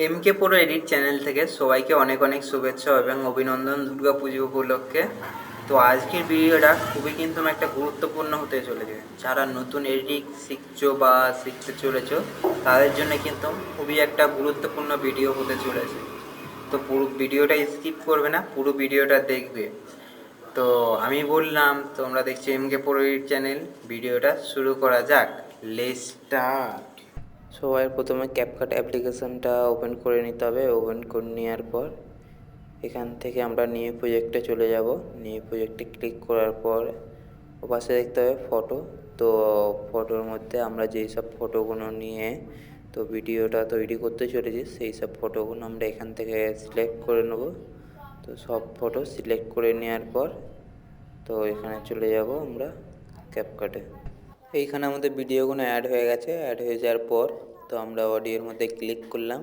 এমকে পুরো edit channel থেকে সবাইকে অনেক অনেক শুভেচ্ছা এবং অভিনন্দন দুর্গা পুজো উপলক্ষে। তো আজকের ভিডিওটা খুবই কিন্তু একটা গুরুত্বপূর্ণ হতে চলেছে। যারা নতুন এডিট শিখছো বা শিখতে চলেছো তাদের জন্য কিন্তু খুবই একটা গুরুত্বপূর্ণ ভিডিও হতে চলেছে। তো পুরো ভিডিওটা স্কিপ করবে না, পুরো ভিডিওটা দেখবে। তো আমি বললাম, তোমরা দেখছো এমকে পুরো এডিট চ্যানেল। ভিডিওটা শুরু করা যাক। Let's start. সবাই প্রথমে ক্যাপকাট অ্যাপ্লিকেশনটা ওপেন করে নিতে হবে। ওপেন করে নেওয়ার পর এখান থেকে আমরা নিউ প্রজেক্টে চলে যাব। নিউ প্রজেক্টে ক্লিক করার পর ওপাশে দেখতে হবে ফটো। তো ফটোর মধ্যে আমরা যেই সব ফটোগুলো নিয়ে তো ভিডিওটা তৈরি করতে চলেছি সেই সব ফটোগুলো আমরা এখান থেকে সিলেক্ট করে নেব। তো সব ফটো সিলেক্ট করে নেওয়ার পর তো এখানে চলে যাব আমরা ক্যাপকাটে। এইখানে আমাদের ভিডিওগুলো অ্যাড হয়ে গেছে। অ্যাড হয়ে যাওয়ার পর তো আমরা অডিওর মধ্যে ক্লিক করলাম।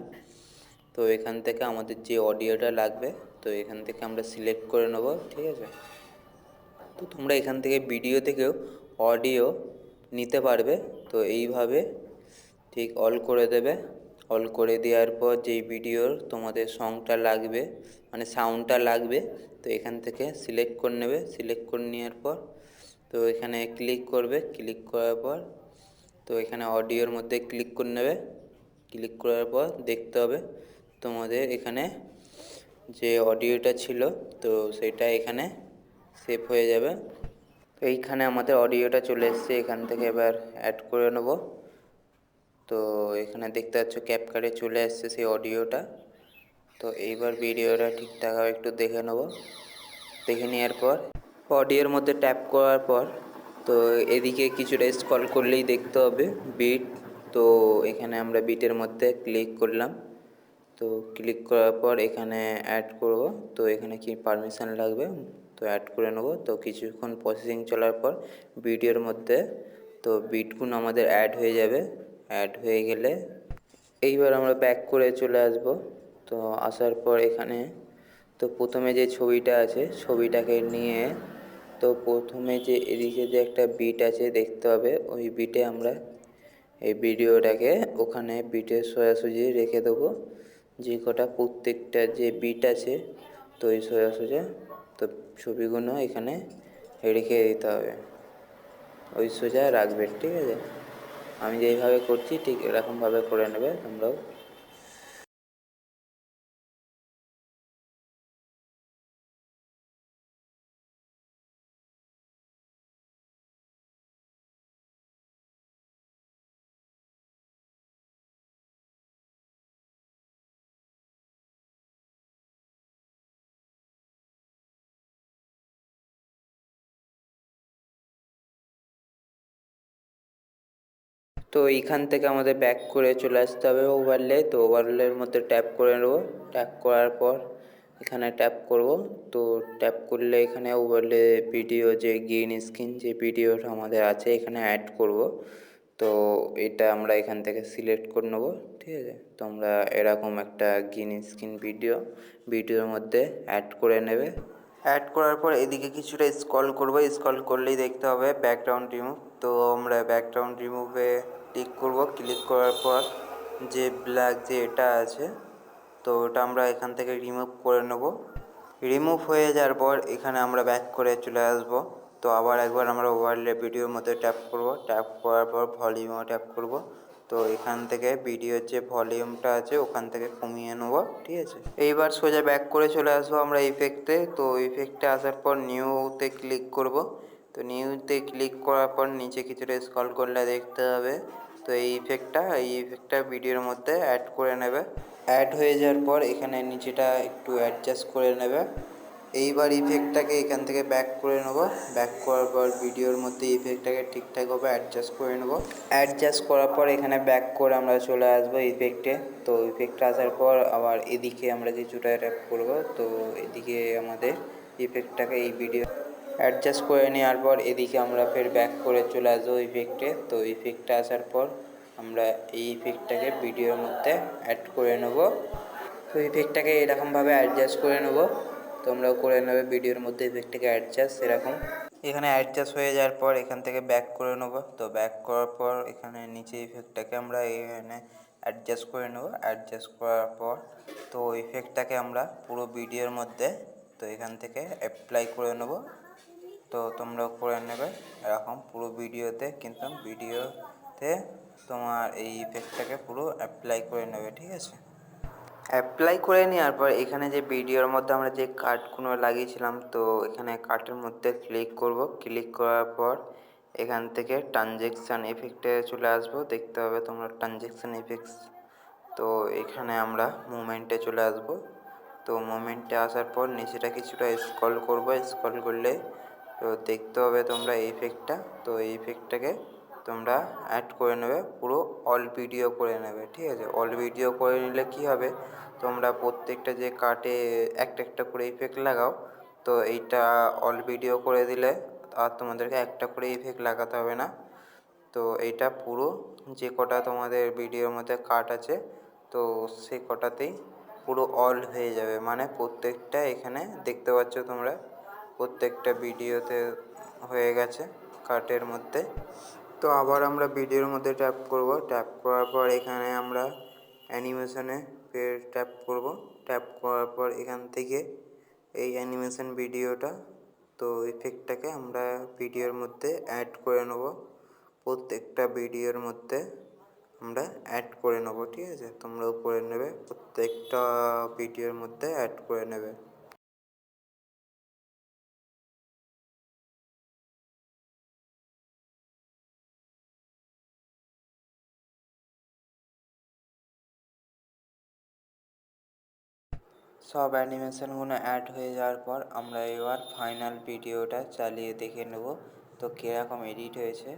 তো এখান থেকে আমাদের যে অডিওটা লাগবে তো এখান থেকে আমরা সিলেক্ট করে নেব, ঠিক আছে। তো তোমরা এখান থেকে ভিডিও থেকেও অডিও নিতে পারবে। তো এইভাবে ঠিক অল করে দেবে। অল করে দেওয়ার পর যেই ভিডিওর তোমাদের সংটা লাগবে মানে সাউন্ডটা লাগবে তো এখান থেকে সিলেক্ট করে নেবে। সিলেক্ট করে নেওয়ার পর তো এখানে ক্লিক করবে। ক্লিক করার পর তো এখানে অডিওর মধ্যে ক্লিক করে নেবে। ক্লিক করার পর দেখতে হবে তোমাদের এখানে যে অডিওটা ছিল তো সেটা এখানে সেভ হয়ে যাবে। তো এইখানে আমাদের অডিওটা চলে এসেছে। এখান থেকে এবার অ্যাড করে নেব। তো এখানে দেখতে পাচ্ছ ক্যাপকাটে চলে আসছে সেই অডিওটা। তো এইবার ভিডিওটা ঠিকঠাকভাবে একটু দেখে নেব। দেখে নেওয়ার পর অডিওর মধ্যে ট্যাপ করার পর তো এদিকে কিছুটা স্ক্রল করলেই দেখতে হবে বিট। তো এখানে আমরা বিটের মধ্যে ক্লিক করলাম। তো ক্লিক করার পর এখানে অ্যাড করব। তো এখানে কি পারমিশন লাগবে তো অ্যাড করে নেব। তো কিছুক্ষণ প্রসেসিং চলার পর ভিডিওর মধ্যে তো বিটগুলো আমাদের অ্যাড হয়ে যাবে। অ্যাড হয়ে গেলে এইবার আমরা ব্যাক করে চলে আসব। তো আসার পর এখানে তো প্রথমে যে ছবিটা আছে ছবিটাকে নিয়ে তো প্রথমে যে এদিকে যে একটা বিট আছে দেখতে হবে ওই বিটে আমরা এই ভিডিওটাকে ওখানে বিটের সোজাসুজি রেখে দেবো। যে কটা প্রত্যেকটা যে বিট আছে তো ওই সোজাসুজি তো ছবিগুলো এখানে রেখে দিতে হবে, ওই সোজা রাখবে, ঠিক আছে। আমি যেইভাবে করছি ঠিক এরকমভাবে করে নেবে তোমরাও। তো এইখান থেকে আমাদের ব্যাক করে চলে আসতে হবে ওভারলে। তো ওভারলের মধ্যে ট্যাপ করে নেব। ট্যাপ করার পর এখানে ট্যাপ করব। তো ট্যাপ করলে এখানে ওভারলে ভিডিও যে গ্রিন স্ক্রিন যে ভিডিওটা আমাদের আছে এখানে অ্যাড করব। তো এটা আমরা এখান থেকে সিলেক্ট করে নেব, ঠিক আছে। তো আমরা এরকম একটা গ্রিন স্ক্রিন ভিডিওর মধ্যে অ্যাড করে নেবে। অ্যাড করার পর এদিকে কিছুটা স্ক্রল করব। স্ক্রল করলেই দেখতে হবে ব্যাকগ্রাউন্ড রিমুভ। তো আমরা ব্যাকগ্রাউন্ড রিমুভে ক্লিক করব। ক্লিক করার পর যে ব্ল্যাক যে এটা আছে তো ওটা আমরা এখান থেকে রিমুভ করে নেব। রিমুভ হয়ে যাওয়ার পর এখানে আমরা ব্যাক করে চলে আসব। তো আবার একবার আমরা ওভারলে ভিডিওর মধ্যে ট্যাপ করব। ট্যাপ করার পর ভলিউমও ট্যাপ করব। তো এখান থেকে ভিডিওর যে ভলিউমটা আছে ওখান থেকে কমিয়ে নেব, ঠিক আছে। এইবার সোজা ব্যাক করে চলে আসবো আমরা ইফেক্টে। তো ইফেক্টে আসার পর নিউতে ক্লিক করব। তো নিউতে ক্লিক করার পর নিচে কিছুটা স্ক্রল করলে দেখতে হবে তো এই ইফেক্টটা ভিডিওর মধ্যে অ্যাড করে নেবে। অ্যাড হয়ে যাওয়ার পর এখানে নিচেটা একটু অ্যাডজাস্ট করে নেবে। এইবার ইফেক্টটাকে এখান থেকে ব্যাক করে নেব। ব্যাক করার পর ভিডিওর মধ্যে ইফেক্টটাকে ঠিকঠাকভাবে অ্যাডজাস্ট করে নেব। অ্যাডজাস্ট করার পর এখানে ব্যাক করে আমরা চলে আসবো ইফেক্টে। তো ইফেক্টে আসার পর আবার এদিকে আমরা কিছুটা ট্যাপ করব। তো এদিকে আমাদের ইফেক্টটাকে এই ভিডিও অ্যাডজাস্ট করে নেওয়ার পর এদিকে আমরা ফের ব্যাক করে চলে আসবো ইফেক্টে। তো ইফেক্টে আসার পর আমরা এই ইফেক্টটাকে ভিডিওর মধ্যে অ্যাড করে নেব। তো ইফেক্টটাকে এরকমভাবে অ্যাডজাস্ট করে নেব। তোমরাও করে নেবে ভিডিওর মধ্যে ইফেক্টটাকে অ্যাডজাস্ট এরকম। এখানে অ্যাডজাস্ট হয়ে যাওয়ার পর এখান থেকে ব্যাক করে নেব। তো ব্যাক করার পর এখানে নিচে ইফেক্টটাকে আমরা এখানে অ্যাডজাস্ট করে নেব। অ্যাডজাস্ট করার পর তো ইফেক্টটাকে আমরা পুরো ভিডিওর মধ্যে তো এখান থেকে অ্যাপ্লাই করে নেব। তো তোমরাও করে নেবে এরকম পুরো ভিডিওতে, কিন্তু ভিডিওতে তোমার এই ইফেক্টটাকে পুরো অ্যাপ্লাই করে নেবে, ঠিক আছে? অ্যাপ্লাই করে নেওয়ার পর এখানে যে ভিডিওর মধ্যে আমরা যে কাটগুলো লাগিয়েছিলাম, তো এখানে কাটের মধ্যে ক্লিক করব। ক্লিক করার পর এখান থেকে ট্রানজেকশান ইফেক্টে চলে আসবো। দেখতে হবে তোমরা ট্রানজেকশান ইফেক্টস। তো এখানে আমরা মুভমেন্টে চলে আসব। তো মুভমেন্টে আসার পর নিচেটা কিছুটা স্ক্রল করব। স্ক্রল করলে তো দেখতে হবে তোমরা এই ইফেক্টটা। তো এই ইফেক্টটাকে তোমরা অ্যাড করে নেবে, পুরো অল ভিডিও করে নেবে, ঠিক আছে? অল ভিডিও করে নিলে কী হবে, তোমরা প্রত্যেকটা যে কাটে একটা একটা করে ইফেক্ট লাগাও, তো এইটা অল ভিডিও করে দিলে আর তোমাদেরকে একটা করে ইফেক্ট লাগাতে হবে না। তো এইটা পুরো যে কটা তোমাদের ভিডিওর মধ্যে কাট আছে, তো সে কটাতেই পুরো অল হয়ে যাবে। মানে প্রত্যেকটা এখানে দেখতে পাচ্ছ তোমরা প্রত্যেকটা ভিডিওতে হয়ে গেছে কাটের মধ্যে। তো আবার আমরা ভিডিওর মধ্যে ট্যাপ করব। ট্যাপ করার পর এখানে আমরা অ্যানিমেশনে ফের ট্যাপ করব। ট্যাপ করার পর এখান থেকে এই অ্যানিমেশন ভিডিওটা তো ইফেক্টটাকে আমরা ভিডিওর মধ্যে অ্যাড করে নেব। প্রত্যেকটা ভিডিওর মধ্যে আমরা অ্যাড করে নেব, ঠিক আছে? তোমরাও করে নেবে, প্রত্যেকটা ভিডিওর মধ্যে অ্যাড করে নেবে। সব অ্যানিমেশনগুলো অ্যাড হয়ে যাওয়ার পর আমরা এবার ফাইনাল ভিডিওটা চালিয়ে দেখে নেব তো কীরকম এডিট হয়েছে।